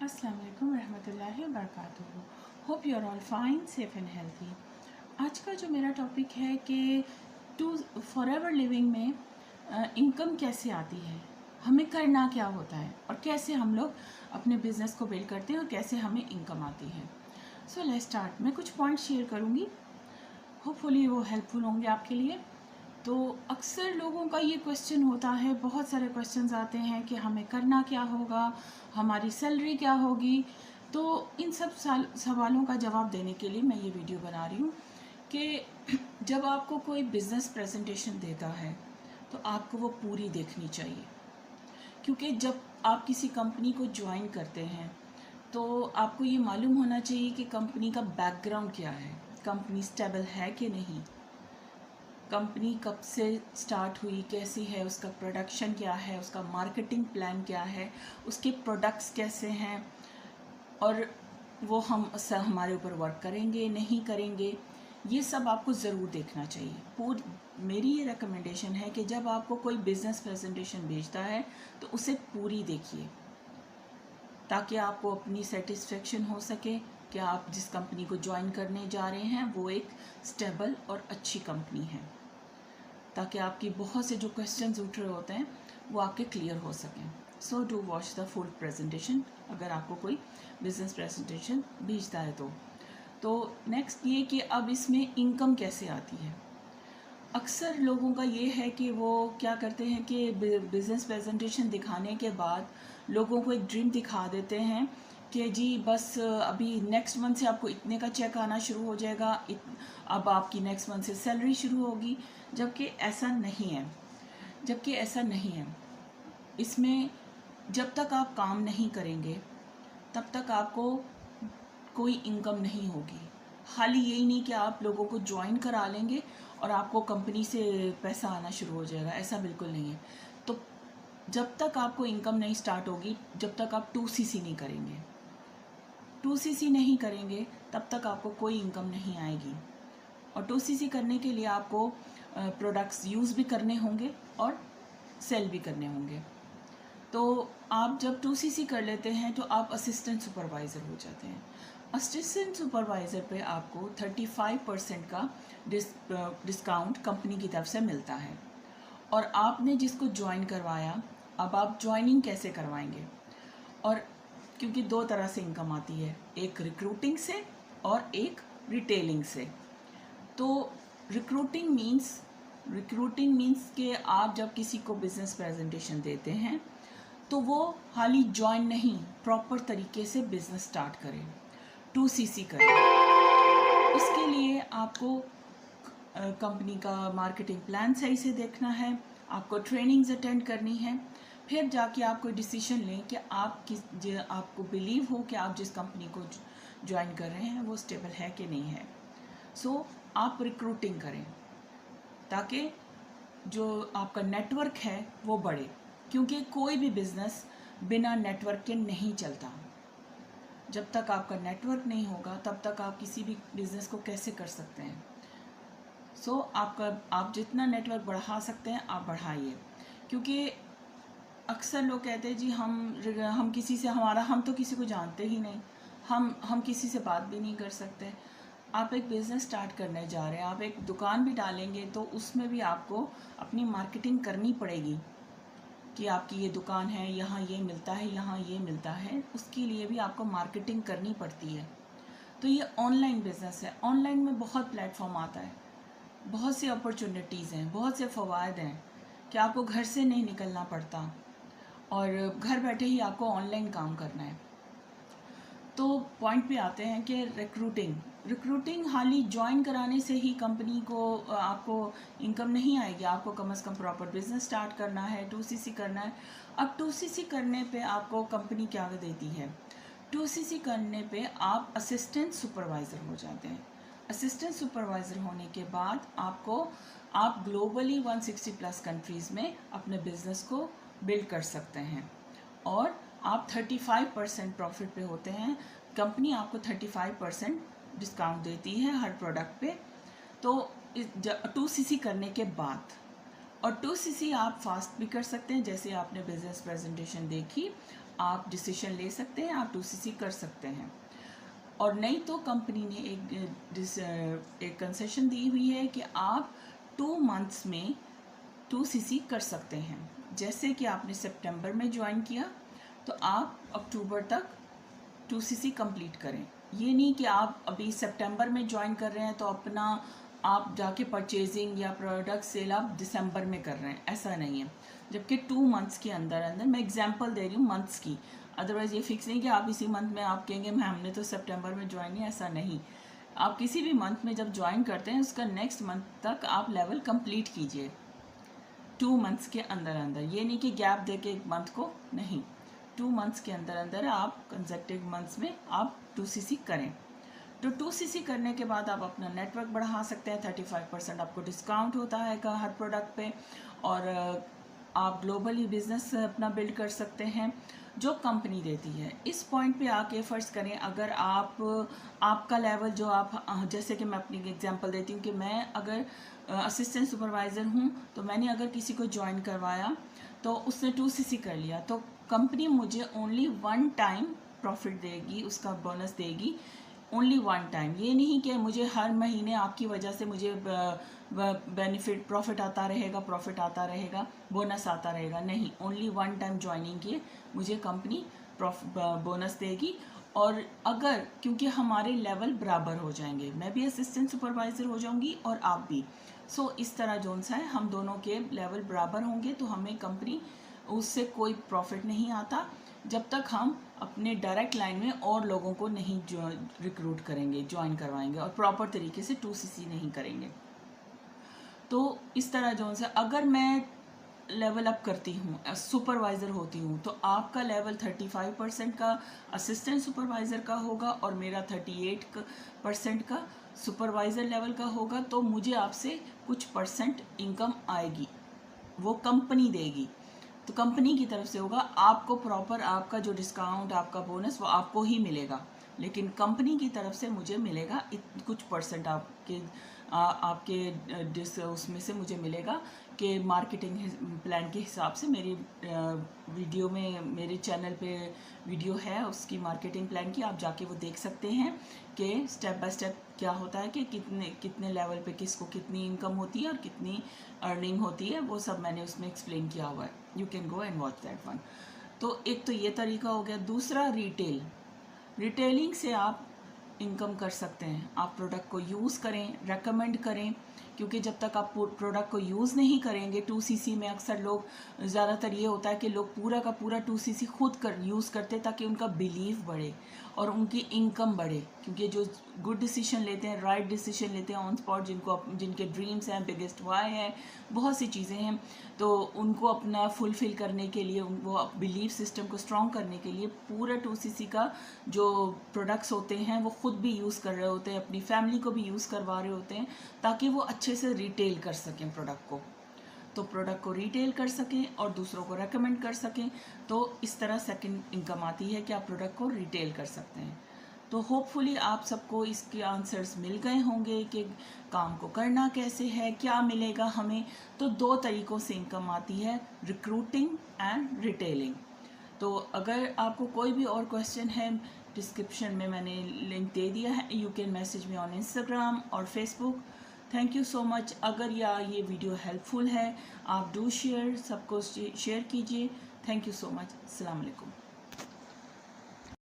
अस्सलाम वालेकुम रहमतुल्लाहि व बरकातुहू। Hope you are all fine, safe and healthy. आज का जो मेरा टॉपिक है कि टू फॉरएवर लिविंग में इनकम कैसे आती है, हमें करना क्या होता है और कैसे हम लोग अपने बिज़नेस को बिल्ड करते हैं और कैसे हमें इनकम आती है। So let's start. मैं कुछ पॉइंट शेयर करूँगी, होपफुली वो हेल्पफुल होंगे आपके लिए। तो अक्सर लोगों का ये क्वेश्चन होता है, बहुत सारे क्वेश्चंस आते हैं कि हमें करना क्या होगा, हमारी सैलरी क्या होगी। तो इन सब सवालों का जवाब देने के लिए मैं ये वीडियो बना रही हूँ कि जब आपको कोई बिज़नेस प्रेजेंटेशन देता है तो आपको वो पूरी देखनी चाहिए, क्योंकि जब आप किसी कंपनी को ज्वाइन करते हैं तो आपको ये मालूम होना चाहिए कि कंपनी का बैकग्राउंड क्या है, कंपनी स्टेबल है कि नहीं, कंपनी कब से स्टार्ट हुई, कैसी है, उसका प्रोडक्शन क्या है, उसका मार्केटिंग प्लान क्या है, उसके प्रोडक्ट्स कैसे हैं और वो हमारे ऊपर वर्क करेंगे नहीं करेंगे, ये सब आपको ज़रूर देखना चाहिए। मेरी ये रिकमेंडेशन है कि जब आपको कोई बिज़नेस प्रेजेंटेशन भेजता है तो उसे पूरी देखिए, ताकि आपको अपनी सेटिस्फेक्शन हो सके कि आप जिस कंपनी को ज्वाइन करने जा रहे हैं वो एक स्टेबल और अच्छी कंपनी है, ताकि आपकी बहुत से जो क्वेश्चंस उठ रहे होते हैं वो आपके क्लियर हो सकें। So do watch the full presentation अगर आपको कोई बिजनेस प्रेजेंटेशन भेजता है तो नेक्स्ट ये कि अब इसमें इनकम कैसे आती है। अक्सर लोगों का ये है कि वो क्या करते हैं कि बिज़नेस प्रेजेंटेशन दिखाने के बाद लोगों को एक ड्रीम दिखा देते हैं कि जी बस अभी नेक्स्ट मंथ से आपको इतने का चेक आना शुरू हो जाएगा, अब आपकी नेक्स्ट मंथ से सैलरी शुरू होगी, जबकि ऐसा नहीं है। इसमें जब तक आप काम नहीं करेंगे तब तक आपको कोई इनकम नहीं होगी। खाली यही नहीं कि आप लोगों को ज्वाइन करा लेंगे और आपको कंपनी से पैसा आना शुरू हो जाएगा, ऐसा बिल्कुल नहीं है। तो जब तक आपको इनकम नहीं स्टार्ट होगी, जब तक आप 2CC नहीं करेंगे, 2CC नहीं करेंगे तब तक आपको कोई इनकम नहीं आएगी। और 2CC करने के लिए आपको प्रोडक्ट्स यूज़ भी करने होंगे और सेल भी करने होंगे। तो आप जब 2CC कर लेते हैं तो आप असिस्टेंट सुपरवाइज़र हो जाते हैं। असिस्टेंट सुपरवाइज़र पे आपको 35% का डिस्काउंट कंपनी की तरफ से मिलता है। और आपने जिसको ज्वाइन करवाया, अब आप ज्वाइनिंग कैसे करवाएंगे, और क्योंकि दो तरह से इनकम आती है, एक रिक्रूटिंग से और एक रिटेलिंग से। तो रिक्रूटिंग मीन्स कि आप जब किसी को बिज़नेस प्रेजेंटेशन देते हैं तो वो हाली ज्वाइन नहीं, प्रॉपर तरीके से बिज़नेस स्टार्ट करें, 2CC करें। इसके लिए आपको कंपनी का मार्केटिंग प्लान सही से देखना है, आपको ट्रेनिंग्स अटेंड करनी है, फिर जाके आप कोई डिसीजन लें कि आपको बिलीव हो कि आप जिस कंपनी को ज्वाइन कर रहे हैं वो स्टेबल है कि नहीं है। सो आप रिक्रूटिंग करें ताकि जो आपका नेटवर्क है वो बढ़े, क्योंकि कोई भी बिज़नेस बिना नेटवर्क के नहीं चलता। जब तक आपका नेटवर्क नहीं होगा तब तक आप किसी भी बिज़नेस को कैसे कर सकते हैं। सो आप जितना नेटवर्क बढ़ा सकते हैं आप बढ़ाइए, क्योंकि अक्सर लोग कहते हैं जी हम किसी से हम तो किसी को जानते ही नहीं, हम किसी से बात भी नहीं कर सकते। आप एक बिज़नेस स्टार्ट करने जा रहे हैं, आप एक दुकान भी डालेंगे तो उसमें भी आपको अपनी मार्केटिंग करनी पड़ेगी कि आपकी ये दुकान है, यहाँ ये मिलता है, यहाँ ये मिलता है, उसके लिए भी आपको मार्केटिंग करनी पड़ती है। तो ये ऑनलाइन बिज़नेस है, ऑनलाइन में बहुत प्लेटफॉर्म आता है, बहुत सी अपॉर्चुनिटीज़ हैं, बहुत से फ़वाद हैं कि आपको घर से नहीं निकलना पड़ता और घर बैठे ही आपको ऑनलाइन काम करना है। तो पॉइंट पे आते हैं कि रिक्रूटिंग हाली ज्वाइन कराने से ही कंपनी को आपको इनकम नहीं आएगी। आपको कम से कम प्रॉपर बिजनेस स्टार्ट करना है, 2CC करना है। अब 2CC करने पे आपको कंपनी क्या देती है, 2CC करने पे आप असिस्टेंट सुपरवाइज़र हो जाते हैं। असिस्टेंट सुपरवाइज़र होने के बाद आप ग्लोबली 160+ कंट्रीज़ में अपने बिज़नेस को बिल्ड कर सकते हैं और आप 35% प्रॉफिट पे होते हैं। कंपनी आपको 35% डिस्काउंट देती है हर प्रोडक्ट पे। तो 2CC करने के बाद, और 2CC आप फास्ट भी कर सकते हैं, जैसे आपने बिजनेस प्रेजेंटेशन देखी, आप डिसीजन ले सकते हैं, आप 2cc कर सकते हैं। और नहीं तो कंपनी ने एक कंसेशन दी हुई है कि आप 2 मंथ्स में 2cc कर सकते हैं। जैसे कि आपने सितंबर में ज्वाइन किया तो आप अक्टूबर तक 2cc कंप्लीट करें। ये नहीं कि आप अभी सितंबर में ज्वाइन कर रहे हैं तो अपना आप जाके परचेजिंग या प्रोडक्ट सेल आप दिसंबर में कर रहे हैं, ऐसा नहीं है। जबकि 2 मंथ्स के अंदर अंदर, मैं एग्जांपल दे रही हूँ मंथ्स की, अदरवाइज़ ये फिक्स नहीं कि आप इसी मंथ में आप कहेंगे मैं हमने तो सितंबर में ज्वाइन किया, ऐसा नहीं। आप किसी भी मंथ में जब ज्वाइन करते हैं उसका नेक्स्ट मंथ तक आप लेवल कंप्लीट कीजिए 2 मंथ्स के अंदर अंदर। ये नहीं कि गैप दे के एक मंथ को, नहीं, 2 मंथ्स के अंदर अंदर आप कंसेक्टिव मंथ्स में आप 2cc करें। तो 2cc करने के बाद आप अपना नेटवर्क बढ़ा सकते हैं। 35% आपको डिस्काउंट होता है हर प्रोडक्ट पे, और आप ग्लोबली बिजनेस अपना बिल्ड कर सकते हैं जो कंपनी देती है। इस पॉइंट पे आके फ़र्ज़ करें अगर आपका लेवल जो आप, जैसे कि मैं अपनी एग्जांपल देती हूँ कि मैं अगर असिस्टेंट सुपरवाइज़र हूँ तो मैंने अगर किसी को ज्वाइन करवाया तो उसने 2cc कर लिया, तो कंपनी मुझे ओनली 1 टाइम प्रॉफिट देगी, उसका बोनस देगी, ओनली 1 टाइम। ये नहीं कि मुझे हर महीने आपकी वजह से मुझे बेनिफिट प्रॉफिट आता रहेगा, बोनस आता रहेगा, नहीं, ओनली 1 टाइम ज्वाइनिंग किए मुझे कंपनी बोनस देगी। और अगर, क्योंकि हमारे लेवल बराबर हो जाएंगे, मैं भी असिस्टेंट सुपरवाइज़र हो जाऊंगी और आप भी, सो इस तरह जोन सा है, हम दोनों के लेवल बराबर होंगे तो हमें कंपनी उससे कोई प्रॉफिट नहीं आता जब तक हम अपने डायरेक्ट लाइन में और लोगों को नहीं रिक्रूट करेंगे, ज्वाइन करवाएंगे और प्रॉपर तरीके से 2cc नहीं करेंगे। तो इस तरह जोन से अगर मैं लेवल अप करती हूँ, सुपरवाइज़र होती हूँ, तो आपका लेवल 35% का असिस्टेंट सुपरवाइज़र का होगा और मेरा 38% का सुपरवाइज़र लेवल का होगा। तो मुझे आपसे कुछ परसेंट इनकम आएगी, वो कंपनी देगी, तो कंपनी की तरफ से होगा। आपको प्रॉपर आपका जो डिस्काउंट, आपका बोनस, वो आपको ही मिलेगा, लेकिन कंपनी की तरफ से मुझे मिलेगा कुछ परसेंट आपके उसमें से मुझे मिलेगा कि मार्केटिंग प्लान के हिसाब से मेरी वीडियो में, मेरे चैनल पे वीडियो है उसकी मार्केटिंग प्लान की, आप जाके वो देख सकते हैं कि स्टेप बाय स्टेप क्या होता है कि कितने लेवल पे किसको कितनी इनकम होती है और कितनी अर्निंग होती है, वो सब मैंने उसमें एक्सप्लेन किया हुआ है। You can go and watch that one. तो एक तो ये तरीका हो गया। दूसरा, रिटेलिंग से आप इनकम कर सकते हैं। आप प्रोडक्ट को यूज़ करें, रेकमेंड करें, क्योंकि जब तक आप प्रोडक्ट को यूज़ नहीं करेंगे, 2cc में अक्सर लोग, ज़्यादातर ये होता है कि लोग पूरा का पूरा 2cc खुद यूज़ करते ताकि उनका बिलीव बढ़े और उनकी इनकम बढ़े, क्योंकि जो गुड डिसीजन लेते हैं, राइट डिसीजन लेते हैं ऑन स्पॉट, जिनके ड्रीम्स हैं, बिगेस्ट वाई है, बहुत सी चीज़ें हैं, तो उनको अपना फुलफ़िल करने के लिए, वो बिलीव सिस्टम को स्ट्रॉन्ग करने के लिए पूरा 2cc का जो प्रोडक्ट्स होते हैं वो खुद भी यूज़ कर रहे होते हैं, अपनी फैमिली को भी यूज़ करवा रहे होते हैं, ताकि वो अच्छे से रिटेल कर सकें प्रोडक्ट को, तो प्रोडक्ट को रिटेल कर सकें और दूसरों को रेकमेंड कर सकें। तो इस तरह सेकंड इनकम आती है कि आप प्रोडक्ट को रिटेल कर सकते हैं। तो होपफुली आप सबको इसके आंसर्स मिल गए होंगे कि काम को करना कैसे है, क्या मिलेगा हमें। तो 2 तरीक़ों से इनकम आती है, रिक्रूटिंग एंड रिटेलिंग। तो अगर आपको कोई भी और क्वेश्चन है, डिस्क्रिप्शन में मैंने लिंक दे दिया है, you can message me on Instagram और Facebook. Thank you so much. अगर ये वीडियो हेल्पफुल है, आप डू शेयर, सबको शेयर कीजिए। Thank you so much. अस्सलाम वालेकुम।